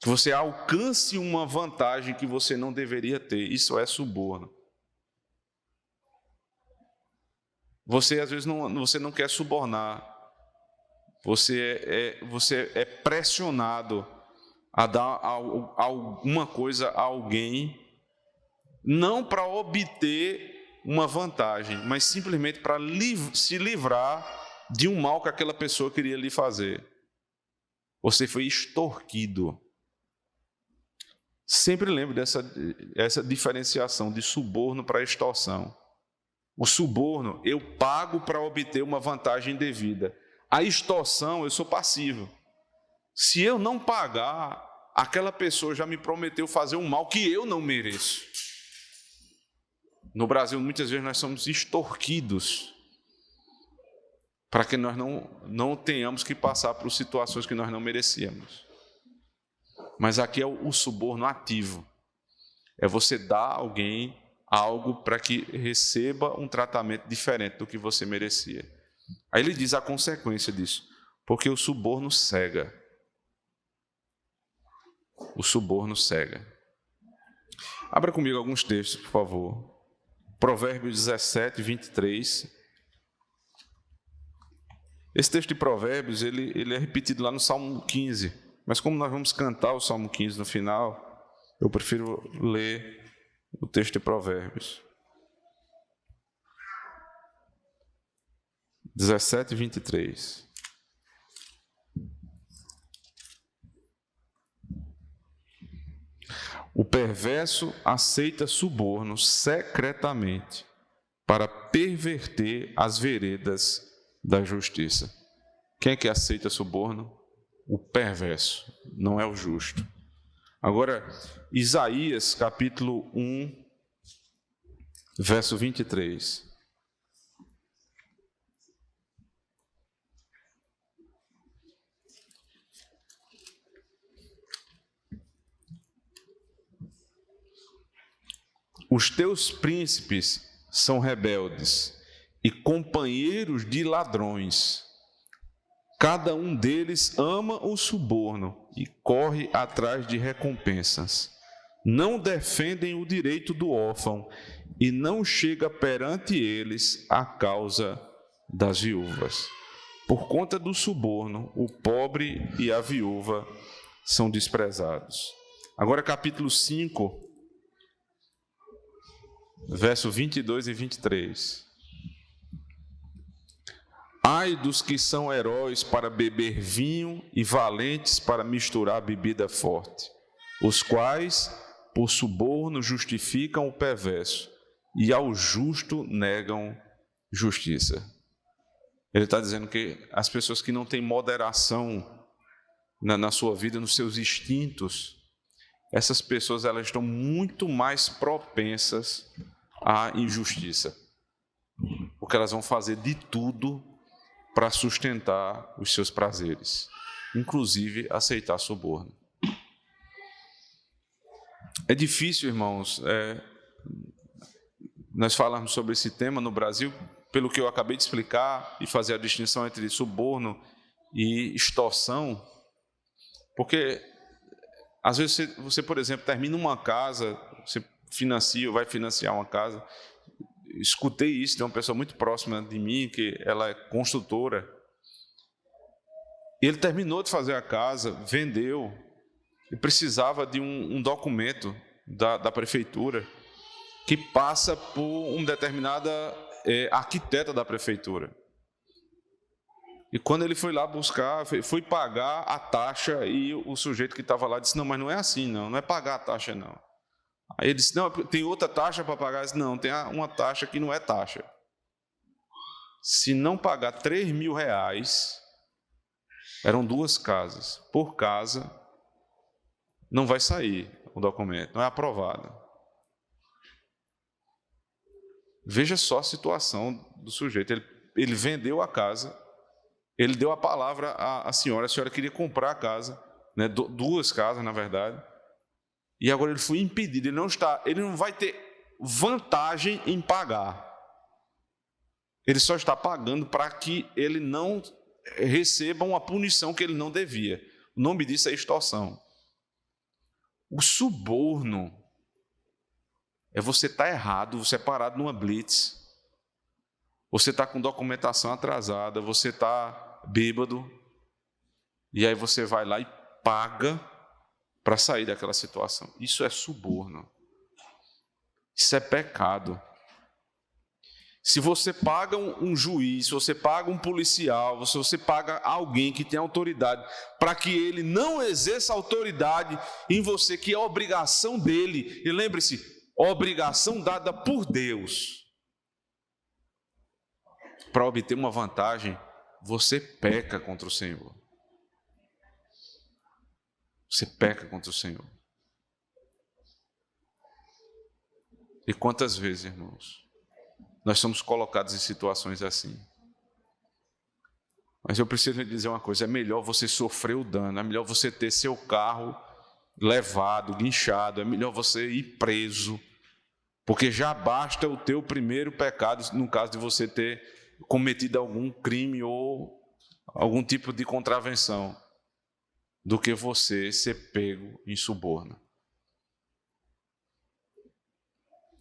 que você alcance uma vantagem que você não deveria ter. Isso é suborno. Você, às vezes, você não quer subornar. Você é pressionado a dar alguma coisa a alguém, não para obter uma vantagem, mas simplesmente para se livrar de um mal que aquela pessoa queria lhe fazer. Você foi extorquido. Sempre lembre essa diferenciação de suborno para extorsão. O suborno, eu pago para obter uma vantagem indevida. A extorsão, eu sou passivo. Se eu não pagar, aquela pessoa já me prometeu fazer um mal que eu não mereço. No Brasil, muitas vezes nós somos extorquidos para que nós não tenhamos que passar por situações que nós não merecíamos. Mas aqui é o suborno ativo. É você dar a alguém algo para que receba um tratamento diferente do que você merecia. Aí ele diz a consequência disso, porque o suborno cega. O suborno cega. Abra comigo alguns textos, por favor. Provérbios 17, 23. Esse texto de Provérbios, ele é repetido lá no Salmo 15. Mas como nós vamos cantar o Salmo 15 no final, eu prefiro ler o texto de Provérbios. 17, 23. O perverso aceita suborno secretamente para perverter as veredas da justiça. Quem é que aceita suborno? O perverso, não é o justo. Agora, Isaías capítulo 1, verso 23. Os teus príncipes são rebeldes e companheiros de ladrões. Cada um deles ama o suborno e corre atrás de recompensas. Não defendem o direito do órfão e não chega perante eles a causa das viúvas. Por conta do suborno, o pobre e a viúva são desprezados. Agora, capítulo 5, verso 22 e 23. Ai dos que são heróis para beber vinho e valentes para misturar bebida forte, os quais, por suborno, justificam o perverso e ao justo negam justiça. Ele está dizendo que as pessoas que não têm moderação na sua vida, nos seus instintos, essas pessoas elas estão muito mais propensas à injustiça, porque elas vão fazer de tudo para sustentar os seus prazeres, inclusive aceitar suborno. É difícil, irmãos, nós falarmos sobre esse tema no Brasil, pelo que eu acabei de explicar e fazer a distinção entre suborno e extorsão, porque às vezes você, por exemplo, termina uma casa, você financia ou vai financiar uma casa. Escutei isso de uma pessoa muito próxima de mim, que ela é construtora. Ele terminou de fazer a casa, vendeu, e precisava de um documento da prefeitura que passa por uma determinada arquiteta da prefeitura. E quando ele foi lá buscar, foi pagar a taxa, e o sujeito que estava lá disse, não, mas não é assim, não é pagar a taxa, não. Aí ele disse, não, tem outra taxa para pagar? Eu disse, não, tem uma taxa que não é taxa. Se não pagar R$3.000, eram 2 casas, por casa, não vai sair o documento, não é aprovado. Veja só a situação do sujeito, ele vendeu a casa, ele deu a palavra à senhora, a senhora queria comprar a casa, né, 2 casas, na verdade, e agora ele foi impedido, ele não vai ter vantagem em pagar. Ele só está pagando para que ele não receba uma punição que ele não devia. O nome disso é extorsão. O suborno é você estar errado, você é parado numa blitz, você está com documentação atrasada, você está bêbado, e aí você vai lá e paga para sair daquela situação. Isso é suborno. Isso é pecado. Se você paga um juiz, se você paga um policial, se você paga alguém que tem autoridade, para que ele não exerça autoridade em você, que é obrigação dele, e lembre-se, obrigação dada por Deus, para obter uma vantagem, você peca contra o Senhor. Você peca contra o Senhor. E quantas vezes, irmãos, nós somos colocados em situações assim. Mas eu preciso dizer uma coisa, é melhor você sofrer o dano, é melhor você ter seu carro levado, guinchado, é melhor você ir preso, porque já basta o teu primeiro pecado, no caso de você ter cometido algum crime ou algum tipo de contravenção, do que você ser pego em suborno.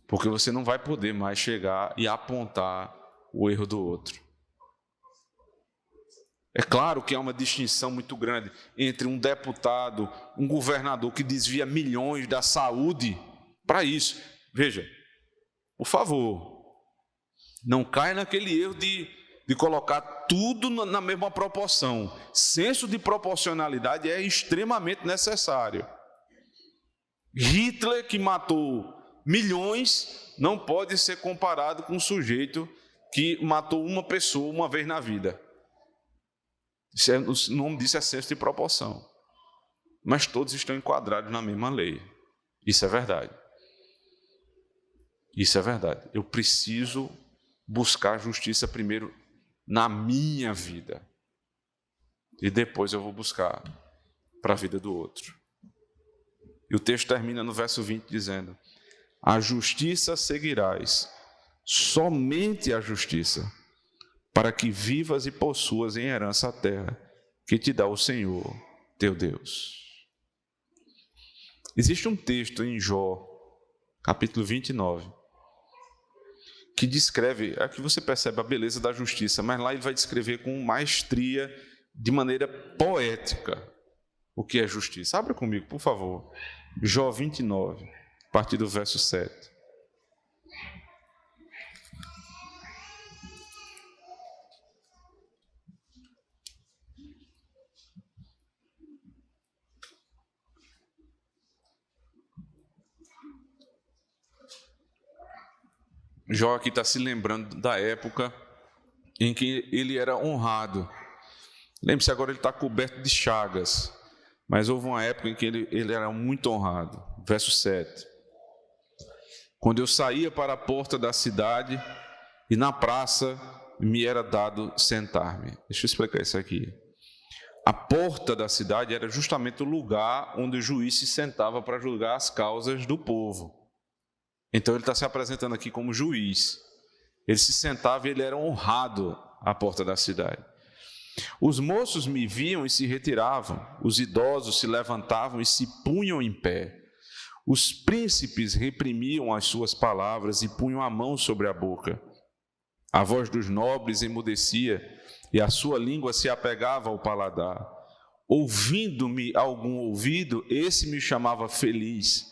Porque você não vai poder mais chegar e apontar o erro do outro. É claro que há uma distinção muito grande entre um deputado, um governador que desvia milhões da saúde para isso. Veja, por favor, não caia naquele erro de colocar tudo na mesma proporção. Senso de proporcionalidade é extremamente necessário. Hitler, que matou milhões, não pode ser comparado com um sujeito que matou uma pessoa uma vez na vida. O nome disso é senso de proporção. Mas todos estão enquadrados na mesma lei. Isso é verdade. Isso é verdade. Eu preciso buscar justiça primeiro na minha vida. E depois eu vou buscar para a vida do outro. E o texto termina no verso 20 dizendo: a justiça seguirás, somente a justiça, para que vivas e possuas em herança a terra que te dá o Senhor, teu Deus. Existe um texto em Jó, capítulo 29, que descreve, aqui você percebe a beleza da justiça, mas lá ele vai descrever com maestria, de maneira poética, o que é justiça. Abra comigo, por favor, Jó 29, a partir do verso 7. Jó aqui está se lembrando da época em que ele era honrado. Lembre-se, agora ele está coberto de chagas, mas houve uma época em que ele era muito honrado. Verso 7. Quando eu saía para a porta da cidade e na praça me era dado sentar-me. Deixa eu explicar isso aqui. A porta da cidade era justamente o lugar onde o juiz se sentava para julgar as causas do povo. Então ele está se apresentando aqui como juiz. Ele se sentava e ele era honrado à porta da cidade. Os moços me viam e se retiravam, os idosos se levantavam e se punham em pé. Os príncipes reprimiam as suas palavras e punham a mão sobre a boca. A voz dos nobres emudecia e a sua língua se apegava ao paladar. Ouvindo-me algum ouvido, esse me chamava feliz.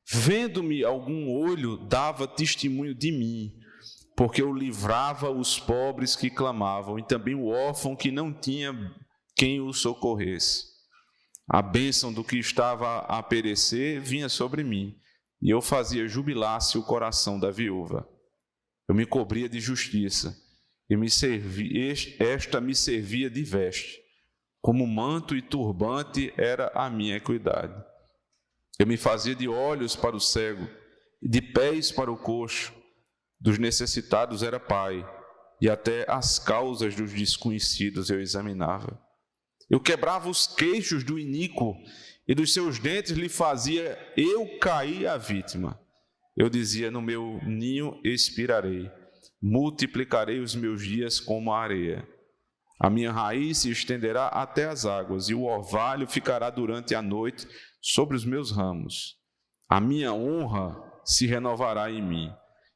Vendo-me algum olho, dava testemunho de mim, porque eu livrava os pobres que clamavam e também o órfão que não tinha quem o socorresse. A bênção do que estava a perecer vinha sobre mim, e eu fazia jubilar-se o coração da viúva. Eu me cobria de justiça, e esta me servia de veste. Como manto e turbante era a minha equidade. Eu me fazia de olhos para o cego, e de pés para o coxo. Dos necessitados era pai, e até as causas dos desconhecidos eu examinava. Eu quebrava os queixos do iníquo, e dos seus dentes lhe fazia eu cair a vítima. Eu dizia, no meu ninho expirarei, multiplicarei os meus dias como a areia. A minha raiz se estenderá até as águas, e o orvalho ficará durante a noite sobre os meus ramos. A minha honra se renovará em mim,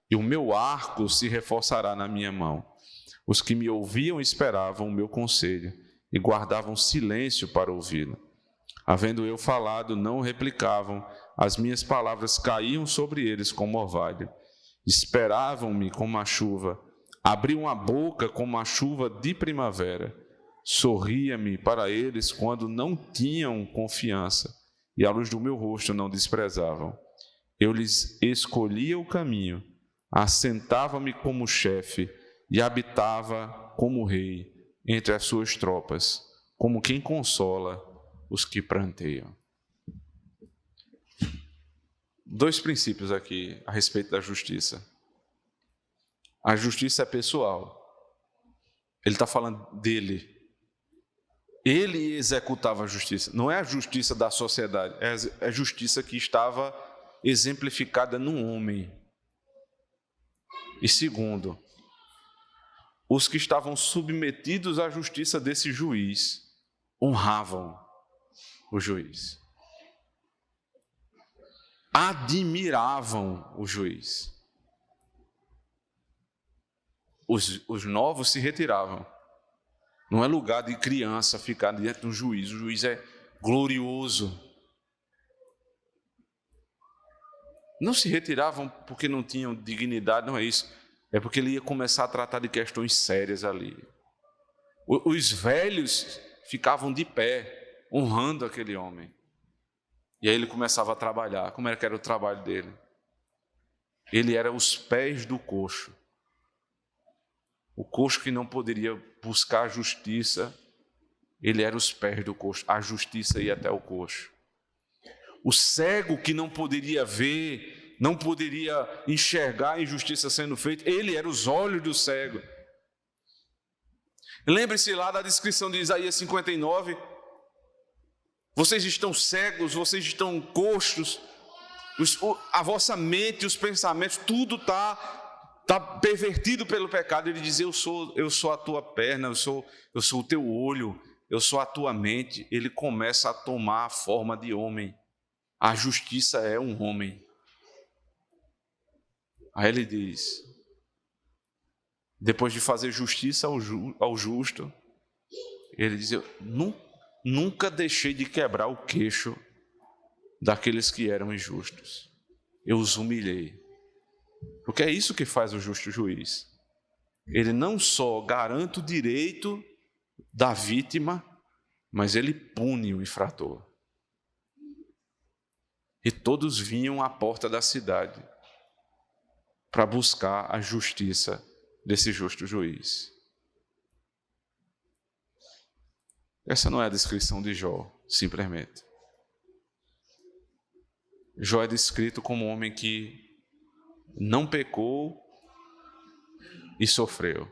e o meu arco se reforçará na minha mão. Os que me ouviam esperavam o meu conselho, e guardavam silêncio para ouvi-lo. Havendo eu falado, não replicavam, as minhas palavras caíam sobre eles como orvalho. Esperavam-me como a chuva, abriam a boca como a chuva de primavera. Sorria-me para eles quando não tinham confiança, e a luz do meu rosto não desprezavam. Eu lhes escolhia o caminho, assentava-me como chefe e habitava como rei entre as suas tropas, como quem consola os que pranteiam. Dois princípios aqui a respeito da justiça. A justiça é pessoal. Ele está falando dele. Ele executava a justiça. Não é a justiça da sociedade, é a justiça que estava exemplificada num homem. E segundo, os que estavam submetidos à justiça desse juiz honravam o juiz. Admiravam o juiz. Os novos se retiravam. Não é lugar de criança ficar diante do juiz. O juiz é glorioso. Não se retiravam porque não tinham dignidade, não é isso. É porque ele ia começar a tratar de questões sérias ali. Os velhos ficavam de pé, honrando aquele homem. E aí ele começava a trabalhar. Como era que era o trabalho dele? Ele era os pés do coxo. O coxo que não poderia buscar a justiça, ele era os pés do coxo. A justiça ia até o coxo. O cego que não poderia ver, não poderia enxergar a injustiça sendo feita, ele era os olhos do cego. Lembre-se lá da descrição de Isaías 59. Vocês estão cegos, vocês estão coxos, a vossa mente, os pensamentos, tudo está pervertido pelo pecado. Ele diz: eu sou a tua perna, eu sou o teu olho, eu sou a tua mente. Ele começa a tomar a forma de homem. A justiça é um homem. Aí ele diz, depois de fazer justiça ao justo, ele diz: eu nunca deixei de quebrar o queixo daqueles que eram injustos. Eu os humilhei. Porque é isso que faz o justo juiz. Ele não só garante o direito da vítima, mas ele pune o infrator. E todos vinham à porta da cidade para buscar a justiça desse justo juiz. Essa não é a descrição de Jó, simplesmente. Jó é descrito como um homem que não pecou e sofreu.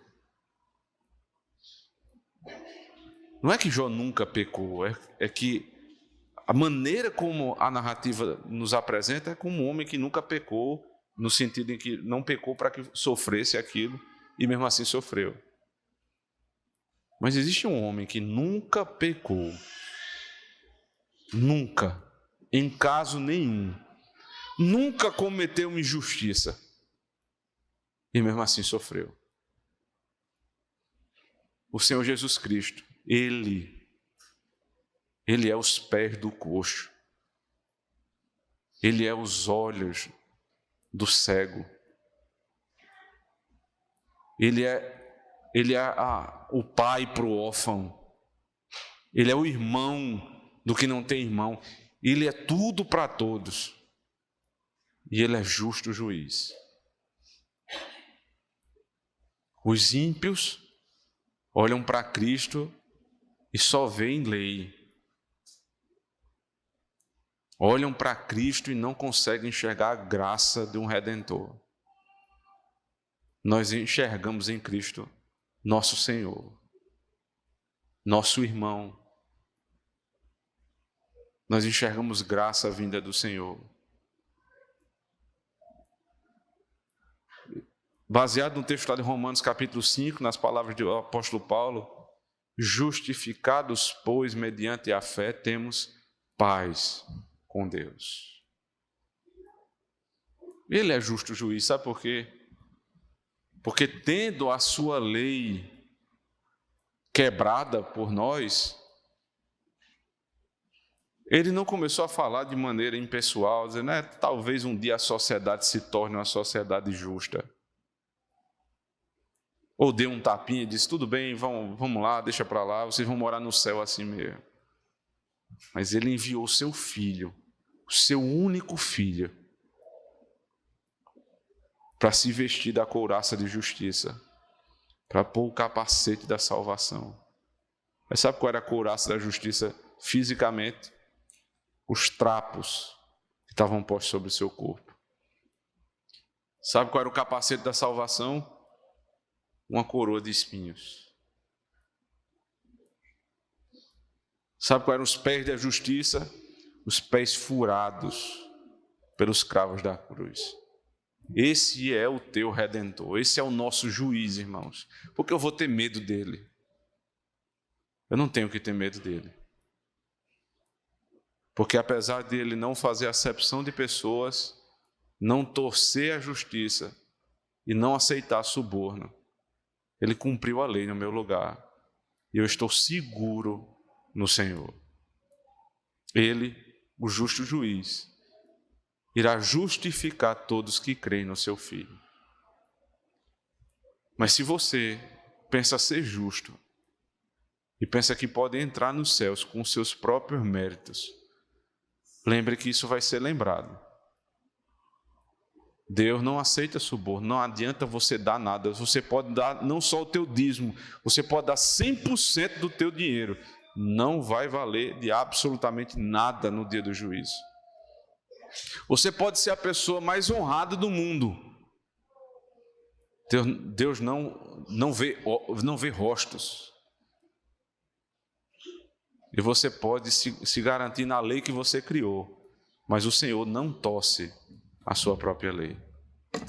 Não é que Jó nunca pecou, é que a maneira como a narrativa nos apresenta é como um homem que nunca pecou, no sentido em que não pecou para que sofresse aquilo e mesmo assim sofreu. Mas existe um homem que nunca pecou, nunca, em caso nenhum, nunca cometeu injustiça e mesmo assim sofreu. O Senhor Jesus Cristo, Ele é os pés do coxo. Ele é os olhos do cego. Ele é o pai para o órfão. Ele é o irmão do que não tem irmão. Ele é tudo para todos. E Ele é justo juiz. Os ímpios olham para Cristo e só veem lei. Olham para Cristo e não conseguem enxergar a graça de um Redentor. Nós enxergamos em Cristo nosso Senhor, nosso irmão. Nós enxergamos graça vinda do Senhor. Baseado no texto lá de Romanos capítulo 5, nas palavras do apóstolo Paulo, justificados, pois, mediante a fé, temos paz com Deus. Ele é justo juiz, sabe por quê? Porque tendo a sua lei quebrada por nós, ele não começou a falar de maneira impessoal, dizendo, talvez um dia a sociedade se torne uma sociedade justa. Ou deu um tapinha e disse, tudo bem, vamos lá, deixa para lá, vocês vão morar no céu assim mesmo. Mas ele enviou o seu filho, o seu único filho, para se vestir da couraça de justiça, para pôr o capacete da salvação. Mas sabe qual era a couraça da justiça fisicamente? Os trapos que estavam postos sobre o seu corpo. Sabe qual era o capacete da salvação? Uma coroa de espinhos. Sabe quais eram os pés da justiça? Os pés furados pelos cravos da cruz. Esse é o teu Redentor, esse é o nosso juiz, irmãos. Porque eu vou ter medo dele? Eu não tenho que ter medo dele. Porque apesar de ele não fazer acepção de pessoas, não torcer a justiça e não aceitar suborno, ele cumpriu a lei no meu lugar. E eu estou seguro no Senhor. Ele, o justo juiz, irá justificar todos que creem no seu Filho. Mas se você pensa ser justo e pensa que pode entrar nos céus com os seus próprios méritos, lembre que isso vai ser lembrado. Deus não aceita suborno, não adianta você dar nada. Você pode dar não só o teu dízimo, você pode dar 100% do teu dinheiro. Não vai valer de absolutamente nada no dia do juízo. Você pode ser a pessoa mais honrada do mundo. Deus não vê rostos. E você pode se garantir na lei que você criou, mas o Senhor não torce a sua própria lei.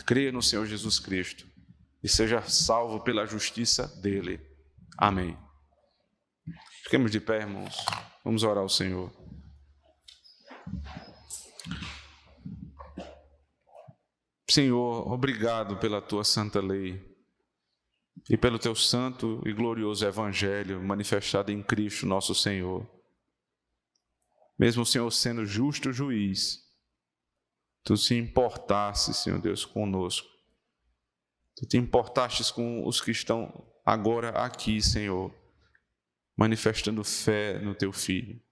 Creia no Senhor Jesus Cristo e seja salvo pela justiça dele. Amém. Fiquemos de pé, irmãos. Vamos orar ao Senhor. Senhor, obrigado pela tua santa lei e pelo teu santo e glorioso evangelho manifestado em Cristo nosso Senhor. Mesmo o Senhor sendo justo juiz, tu te importaste, Senhor Deus, conosco. Tu te importastes com os que estão agora aqui, Senhor, manifestando fé no teu Filho.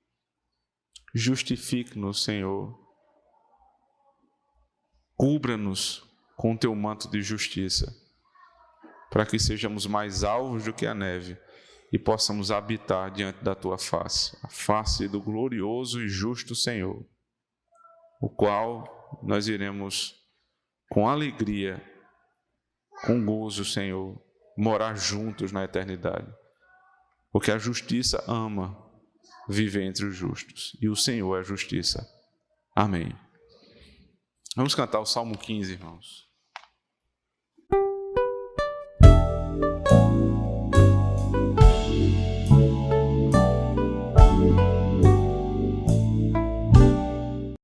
Justifique-nos, Senhor. Cubra-nos com o teu manto de justiça, para que sejamos mais alvos do que a neve e possamos habitar diante da tua face, a face do glorioso e justo Senhor, o qual nós iremos com alegria, com gozo, Senhor, morar juntos na eternidade, porque a justiça ama viver entre os justos e o Senhor é a justiça. Amém. Vamos cantar o Salmo 15, irmãos.